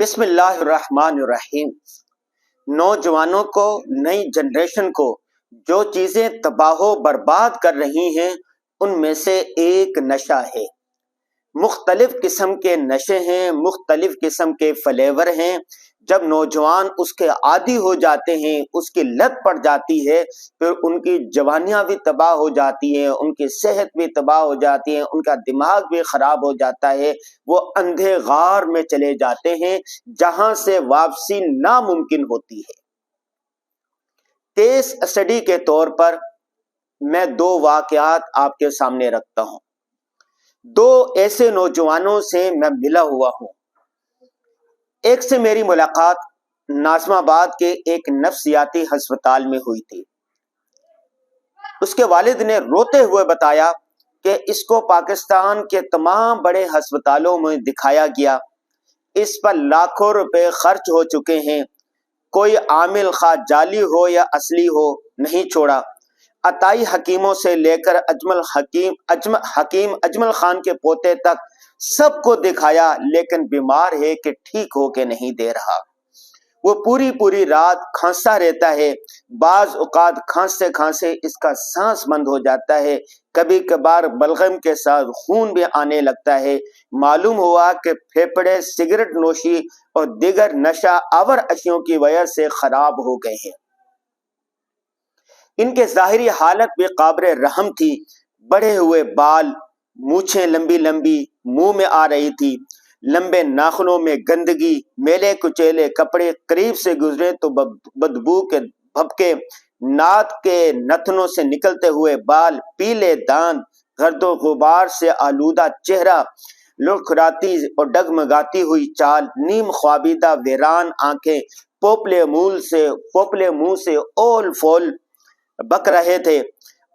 بسم اللہ الرحمن الرحیم۔ نوجوانوں کو، نئی جنریشن کو جو چیزیں تباہ و برباد کر رہی ہیں ان میں سے ایک نشہ ہے۔ مختلف قسم کے نشے ہیں، مختلف قسم کے فلیور ہیں۔ جب نوجوان اس کے عادی ہو جاتے ہیں، اس کی لت پڑ جاتی ہے، پھر ان کی جوانیاں بھی تباہ ہو جاتی ہیں، ان کی صحت بھی تباہ ہو جاتی ہے، ان کا دماغ بھی خراب ہو جاتا ہے۔ وہ اندھے غار میں چلے جاتے ہیں جہاں سے واپسی ناممکن ہوتی ہے۔ کیس اسٹڈی کے طور پر میں دو واقعات آپ کے سامنے رکھتا ہوں۔ دو ایسے نوجوانوں سے میں ملا ہوا ہوں۔ ایک سے میری ملاقات ناظم آباد کے ایک نفسیاتی ہسپتال میں ہوئی تھی۔ اس کے والد نے روتے ہوئے بتایا کہ اس کو پاکستان کے تمام بڑے ہسپتالوں میں دکھایا گیا، اس پر لاکھوں روپے خرچ ہو چکے ہیں، کوئی عامل خواہ جعلی ہو یا اصلی ہو نہیں چھوڑا۔ عطائی حکیموں سے لے کر حکیم اجمل خان کے پوتے تک سب کو دکھایا، لیکن بیمار ہے کہ ٹھیک ہو کے نہیں دے رہا۔ وہ پوری رات کھانستا رہتا ہے، بعض اوقات کھانستے کھانستے اس کا سانس بند ہو جاتا ہے، کبھی کبھار بلغم کے ساتھ خون بھی آنے لگتا ہے۔ معلوم ہوا کہ پھیپھڑے سگریٹ نوشی اور دیگر نشہ آور اشیاء کی وجہ سے خراب ہو گئے ہیں۔ ان کے ظاہری حالت بھی قابل رحم تھی، بڑھے ہوئے بال، مونچھیں لمبی لمبی منہ میں آ رہی تھی، لمبے ناخنوں میں گندگی، میلے کچیلے کپڑے قریب سے گزرے تو بدبو کے بھپکے، ناک کے نتنوں سے نکلتے ہوئے بال، پیلے دانت، گرد و غبار سے آلودہ چہرہ، لڑکھڑاتی اور ڈگمگاتی ہوئی چال، نیم خوابیدہ ویران آنکھیں، پوپلے منہ سے اول فول بک رہے تھے،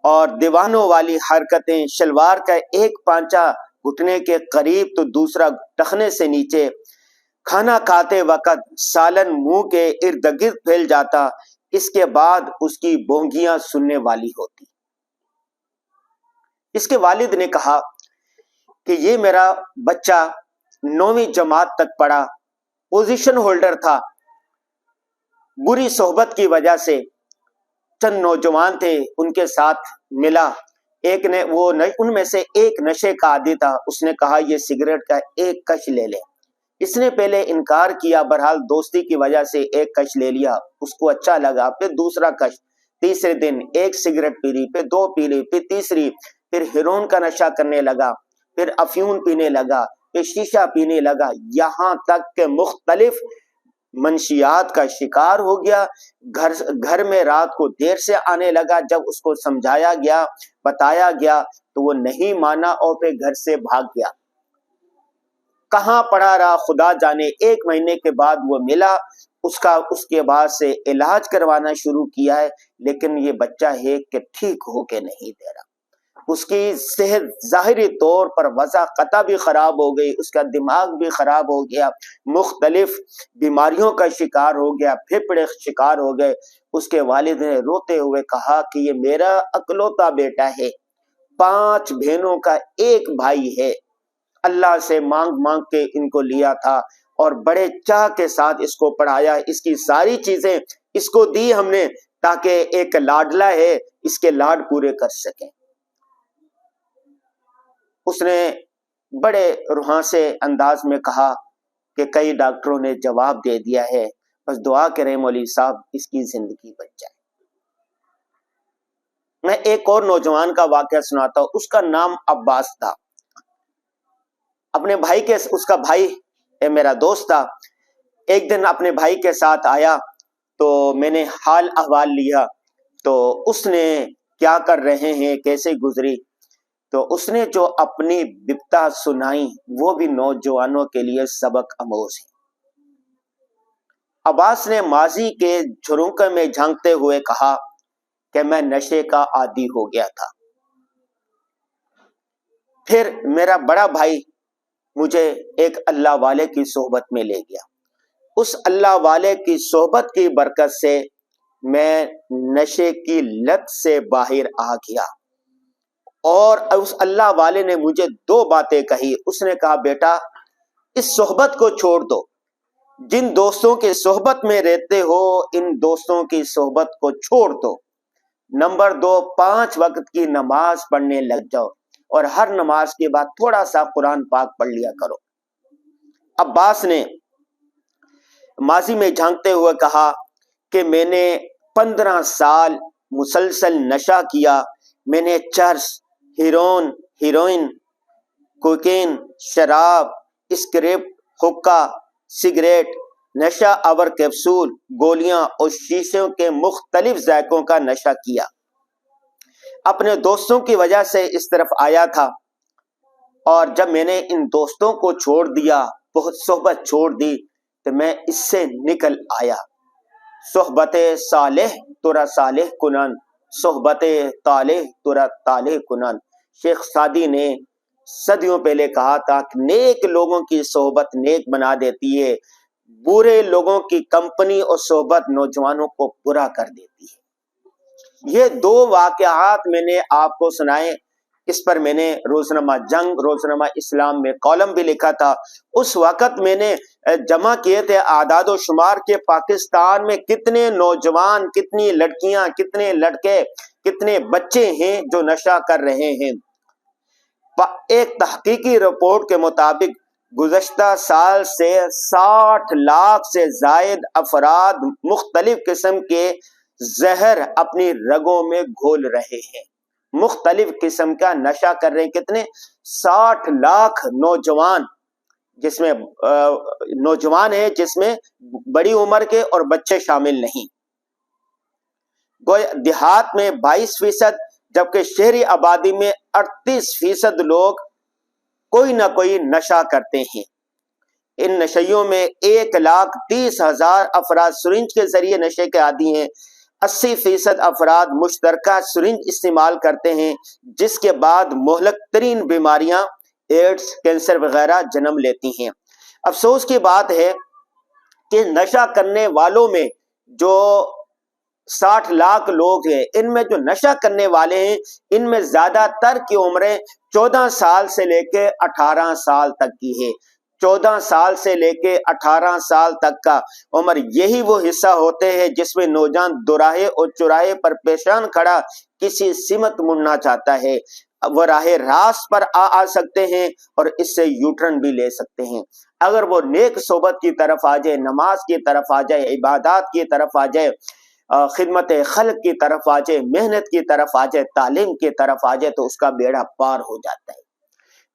اور دیوانوں والی حرکتیں، شلوار کا ایک پانچہ گھٹنے کے قریب تو دوسرا ٹخنے سے نیچے۔ کھانا کھاتے وقت سالن منہ کے ارد گرد پھیل جاتا، اس کے بعد اس کی بونگیاں سننے والی ہوتی۔ اس کے والد نے کہا کہ یہ میرا بچہ 9ویں جماعت تک پڑھا، پوزیشن ہولڈر تھا، بری صحبت کی وجہ سے چند نوجوان تھے ان کے ساتھ ملا، ان میں سے ایک نشے کا عادی تھا۔ اس نے کہا یہ سگریٹ کا ایک کش لے لے۔ اس نے پہلے انکار کیا، بہرحال دوستی کی وجہ سے ایک کش لے لیا، اس کو اچھا لگا، پھر دوسرا کش، تیسرے دن ایک سگریٹ پی لی، پھر دو پی لی، پھر تیسری، پھر ہیروئن کا نشہ کرنے لگا، پھر افیون پینے لگا، پھر شیشہ پینے لگا، یہاں تک کہ مختلف منشیات کا شکار ہو گیا۔ گھر میں رات کو دیر سے آنے لگا، جب اس کو سمجھایا گیا، بتایا گیا تو وہ نہیں مانا اور پھر گھر سے بھاگ گیا۔ کہاں پڑا رہا خدا جانے۔ 1 مہینے کے بعد وہ ملا، اس کے بعد سے علاج کروانا شروع کیا ہے، لیکن یہ بچہ ہے کہ ٹھیک ہو کے نہیں دے رہا۔ اس کی صحت ظاہری طور پر وضع قطع بھی خراب ہو گئی، اس کا دماغ بھی خراب ہو گیا، مختلف بیماریوں کا شکار ہو گیا، پھیپھڑے شکار ہو گئے۔ اس کے والد نے روتے ہوئے کہا کہ یہ میرا اکلوتا بیٹا ہے، 5 بہنوں کا ایک بھائی ہے، اللہ سے مانگ کے ان کو لیا تھا اور بڑے چاہ کے ساتھ اس کو پڑھایا، اس کی ساری چیزیں اس کو دی ہم نے تاکہ ایک لاڈلا ہے اس کے لاڈ پورے کر سکیں۔ اس نے بڑے روحاں انداز میں کہا کہ کئی ڈاکٹروں نے جواب دے دیا ہے، بس دعا کریں مولوی صاحب اس کی زندگی بچ جائے۔ میں ایک اور نوجوان کا واقعہ سناتا ہوں، اس کا نام عباس تھا۔ اس کا بھائی میرا دوست تھا۔ ایک دن اپنے بھائی کے ساتھ آیا تو میں نے حال احوال لیا، تو اس نے کیا کر رہے ہیں، کیسے گزری، تو اس نے جو اپنی بپتا سنائی وہ بھی نوجوانوں کے لیے سبق آموز ہے۔ عباس نے ماضی کے جھروکے میں جھانکتے ہوئے کہا کہ میں نشے کا عادی ہو گیا تھا، پھر میرا بڑا بھائی مجھے ایک اللہ والے کی صحبت میں لے گیا، اس اللہ والے کی صحبت کی برکت سے میں نشے کی لت سے باہر آ گیا، اور اس اللہ والے نے مجھے 2 باتیں کہی۔ اس نے کہا بیٹا اس صحبت کو چھوڑ دو، جن دوستوں کی صحبت میں رہتے ہو ان دوستوں کی صحبت کو چھوڑ دو۔ نمبر 2، 5 وقت کی نماز پڑھنے لگ جاؤ اور ہر نماز کے بعد تھوڑا سا قرآن پاک پڑھ لیا کرو۔ عباس نے ماضی میں جھانکتے ہوئے کہا کہ میں نے 15 سال مسلسل نشہ کیا، میں نے چرس، ہیروئن، کوکین، شراب، اسکریپ، حقہ، سگریٹ، نشہ آور کیپسول، گولیاں اور شیشوں کے مختلف ذائقوں کا نشہ کیا۔ اپنے دوستوں کی وجہ سے اس طرف آیا تھا، اور جب میں نے ان دوستوں کو چھوڑ دیا، بہت صحبت چھوڑ دی، تو میں اس سے نکل آیا۔ صحبت صالح ترا صالح کنن، صحبت طالح ترا طالح کنن۔ شیخ سعدی نے صدیوں پہلے کہا تھا کہ نیک لوگوں کی صحبت نیک بنا دیتی ہے، برے لوگوں کی کمپنی اور صحبت نوجوانوں کو برا کر دیتی ہے۔ یہ 2 واقعات میں نے آپ کو سنائے۔ اس پر میں نے روزنامہ جنگ، روزنامہ اسلام میں کالم بھی لکھا تھا۔ اس وقت میں نے جمع کیے تھے اعداد و شمار کے پاکستان میں کتنے نوجوان، کتنی لڑکیاں، کتنے لڑکے، کتنے بچے ہیں جو نشہ کر رہے ہیں۔ ایک تحقیقی رپورٹ کے مطابق گزشتہ سال سے 60 لاکھ سے زائد افراد مختلف قسم کے زہر اپنی رگوں میں گھول رہے ہیں، مختلف قسم کا نشہ کر رہے ہیں۔ کتنے؟ 60 لاکھ نوجوان، جس میں نوجوان ہیں جس میں بڑی عمر کے اور بچے شامل نہیں۔ دیہات میں 22%، جبکہ شہری آبادی میں 38% لوگ کوئی نہ کوئی نشہ کرتے ہیں۔ ان نشیوں میں 1,30,000 افراد سرنج کے ذریعے نشے کے عادی ہیں، 80% افراد مشترکہ سرنج استعمال کرتے ہیں، جس کے بعد مہلک ترین بیماریاں ایڈز، کینسر وغیرہ جنم لیتی ہیں۔ افسوس کی بات ہے کہ نشہ کرنے والوں میں جو 60 لاکھ لوگ ہیں، ان میں جو نشہ کرنے والے ہیں ان میں زیادہ تر کی عمریں 14 سال سے لے کے 18 سال تک کی ہے۔ 14 سال سے لے کے 18 سال تک کا عمر، یہی وہ حصہ ہوتے ہیں جس میں نوجوان دوراہے اور چوراہے پر پیشان کھڑا کسی سمت مڑنا چاہتا ہے۔ وہ راہ راست پر آ سکتے ہیں اور اس سے یوٹرن بھی لے سکتے ہیں۔ اگر وہ نیک صحبت کی طرف آ جائے، نماز کی طرف آ جائے، عبادات کی طرف آ جائے، خدمت خلق کی طرف آ جائے، محنت کی طرف آ جائے، تعلیم کی طرف آ جائے، تو اس کا بیڑا پار ہو جاتا ہے۔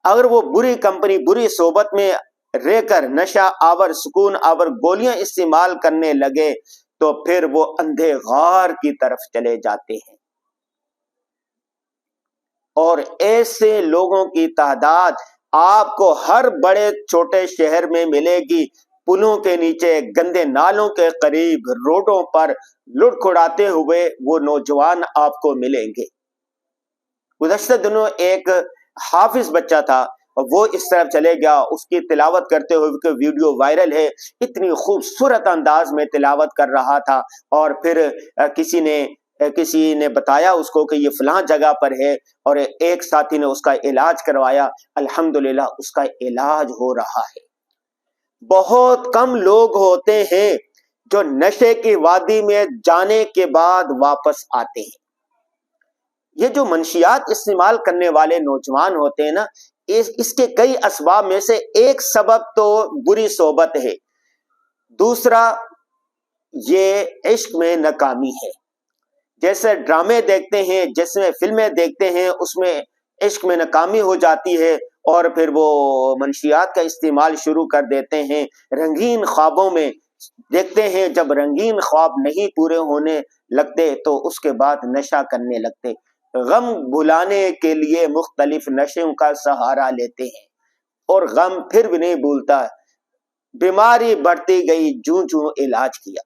اگر وہ بری کمپنی، بری صحبت میں رہ کر نشہ آور، سکون آور گولیاں استعمال کرنے لگے تو پھر وہ اندھے غار کی طرف چلے جاتے ہیں، اور ایسے لوگوں کی تعداد آپ کو ہر بڑے چھوٹے شہر میں ملے گی۔ پلوں کے نیچے، گندے نالوں کے قریب، روڈوں پر لڑکھڑاتے ہوئے وہ نوجوان آپ کو ملیں گے۔ گزشتہ دنوں ایک حافظ بچہ تھا، وہ اس طرف چلے گیا، اس کی تلاوت کرتے ہوئے ویڈیو وائرل ہے، اتنی خوبصورت انداز میں تلاوت کر رہا تھا، اور پھر کسی نے بتایا اس کو کہ یہ فلاں جگہ پر ہے، اور ایک ساتھی نے اس کا علاج کروایا، الحمدللہ اس کا علاج ہو رہا ہے۔ بہت کم لوگ ہوتے ہیں جو نشے کی وادی میں جانے کے بعد واپس آتے ہیں۔ یہ جو منشیات استعمال کرنے والے نوجوان ہوتے ہیں نا، اس کے کئی اسباب میں سے ایک سبب تو بری صحبت ہے، دوسرا یہ عشق میں ناکامی ہے۔ جیسے ڈرامے دیکھتے ہیں، جیسے فلمیں دیکھتے ہیں، اس میں عشق میں ناکامی ہو جاتی ہے اور پھر وہ منشیات کا استعمال شروع کر دیتے ہیں۔ رنگین خوابوں میں دیکھتے ہیں، جب رنگین خواب نہیں پورے ہونے لگتے تو اس کے بعد نشہ کرنے لگتے، غم بھلانے کے لیے مختلف نشوں کا سہارا لیتے ہیں، اور غم پھر بھی نہیں بھولتا، بیماری بڑھتی گئی، جوں جوں علاج کیا۔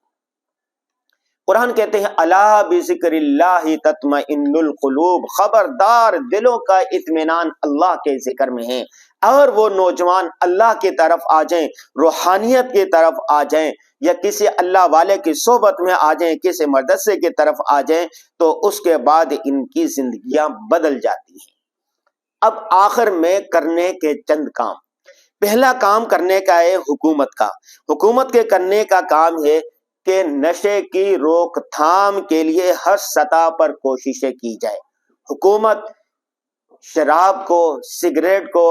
قرآن کہتے ہیں الا بذکر اللہ تطمئن القلوب، خبردار دلوں کا اطمینان اللہ کے ذکر میں ہے۔ اگر وہ نوجوان اللہ کی طرف آ جائیں، روحانیت کی طرف آ جائیں، یا کسی اللہ والے کی صحبت میں آ جائیں، کسی مدرسے کی طرف آ جائیں، تو اس کے بعد ان کی زندگیاں بدل جاتی ہیں۔ اب آخر میں کرنے کے چند کام۔ پہلا کام کرنے کا ہے حکومت کے کرنے کا کام ہے کہ نشے کی روک تھام کے لیے ہر سطح پر کوششیں کی جائے. حکومت شراب کو، سگریٹ کو،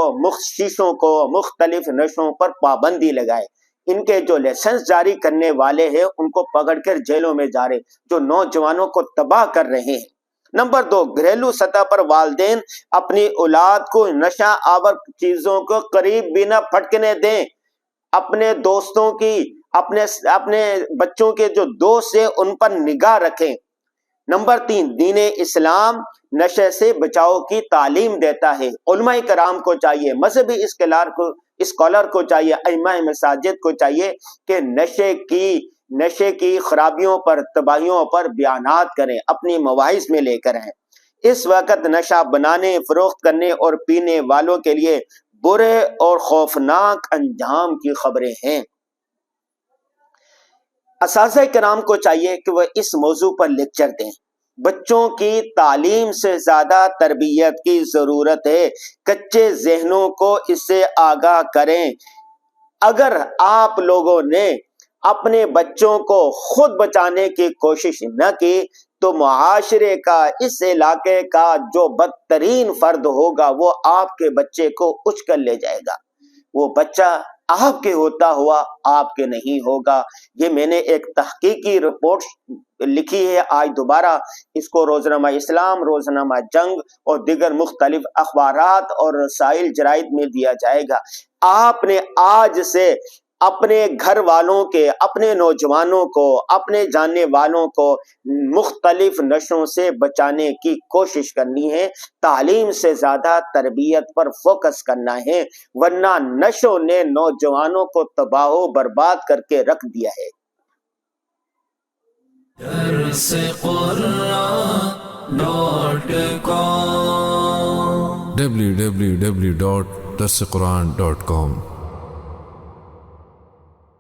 شیشوں کو، مختلف نشوں پر پابندی لگائے. ان کے جو لائسنس جاری کرنے والے ہیں ان کو پکڑ کر جیلوں میں جا رہے، جو نوجوانوں کو تباہ کر رہے ہیں. نمبر 2، گھریلو سطح پر والدین اپنی اولاد کو نشہ آور چیزوں کو قریب بھی نہ پھٹکنے دیں. اپنے دوستوں کی، اپنے بچوں کے جو دوست ہیں ان پر نگاہ رکھیں. نمبر 3، دین اسلام نشے سے بچاؤ کی تعلیم دیتا ہے. علماء کرام کو چاہیے، مذہبی اسکالر کو چاہیے، ائمہ مساجد کو چاہیے کہ نشے کی خرابیوں پر، تباہیوں پر بیانات کریں، اپنی مواعظ میں لے کر آئیں. اس وقت نشہ بنانے، فروخت کرنے اور پینے والوں کے لیے برے اور خوفناک انجام کی خبریں ہیں. اساتذہ کرام کو چاہیے کہ وہ اس موضوع پر لیکچر دیں. بچوں کی تعلیم سے زیادہ تربیت کی ضرورت ہے. کچے ذہنوں کو اس سے آگاہ کریں. اگر آپ لوگوں نے اپنے بچوں کو خود بچانے کی کوشش نہ کی تو معاشرے کا، اس علاقے کا جو بدترین فرد ہوگا وہ آپ کے بچے کو اچکل لے جائے گا. وہ بچہ آپ کے ہوتا ہوا آپ کے نہیں ہوگا. یہ میں نے ایک تحقیقی رپورٹ لکھی ہے، آج دوبارہ اس کو روزنامہ اسلام، روزنامہ جنگ اور دیگر مختلف اخبارات اور رسائل جرائد میں دیا جائے گا. آپ نے آج سے اپنے گھر والوں کے، اپنے نوجوانوں کو، اپنے جاننے والوں کو مختلف نشوں سے بچانے کی کوشش کرنی ہے. تعلیم سے زیادہ تربیت پر فوکس کرنا ہے، ورنہ نشوں نے نوجوانوں کو تباہ و برباد کر کے رکھ دیا ہے. www.darsequran.com